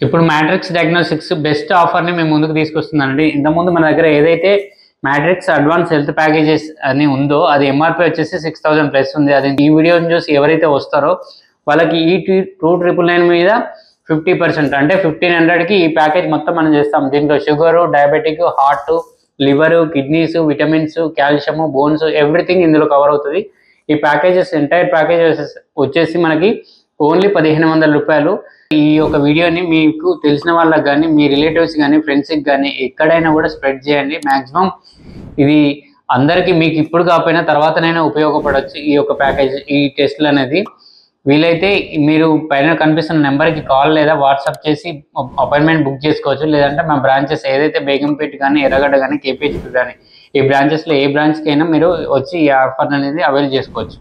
ఇప్పుడు matrix diagnostics best ఆఫర్ని మేము ముందుకు తీసుకొస్తున్నానండి. ఇంతకుముందు మన దగ్గర ఏదైతే మ్యాట్రిక్స్ అడ్వాన్స్ హెల్త్ ప్యాకేజెస్ అని ఉందో అది ఎంఆర్పి వచ్చేసి 6000 ప్లస్ ఉంది. అది ఈ వీడియోని చూసి ఎవరైతే వస్తారో వాళ్ళకి ఈ 2999 మీద 50% అంటే 1500కి ఈ ప్యాకేజ్ మొత్తం మనం చేస్తాం. దీంట్లో sugar, diabetic, heart, liver, kidneys, vitamins, calcium, bones everything ఇందులో కవర్ అవుతుంది. ఈ ప్యాకేజెస్ ఎంటైర్ ప్యాకేజెస్ వచ్చేసి మనకి ఓన్లీ 1500 రూపాయలు. ఈ యొక్క వీడియోని మీకు తెలిసిన వాళ్ళకి కానీ, మీ రిలేటివ్స్ కానీ, ఫ్రెండ్స్కి కానీ ఎక్కడైనా కూడా స్ప్రెడ్ చేయండి. మ్యాక్సిమం ఇది అందరికీ మీకు ఇప్పుడు కాకపోయినా తర్వాతనైనా ఉపయోగపడవచ్చు. ఈ యొక్క ప్యాకేజ్, ఈ టెస్ట్లు అనేది వీలైతే మీరు పైన కనిపిస్తున్న నెంబర్కి కాల్ లేదా వాట్సాప్ చేసి అపాయింట్మెంట్ బుక్ చేసుకోవచ్చు. లేదంటే మా బ్రాంచెస్ ఏదైతే బేగంపేట కానీ, ఎర్రగడ్డ కానీ, కేపీహెచ్పి కానీ ఈ బ్రాంచెస్లో ఏ బ్రాంచ్కి అయినా మీరు వచ్చి ఈ ఆఫర్ అనేది అవైల్ చేసుకోవచ్చు.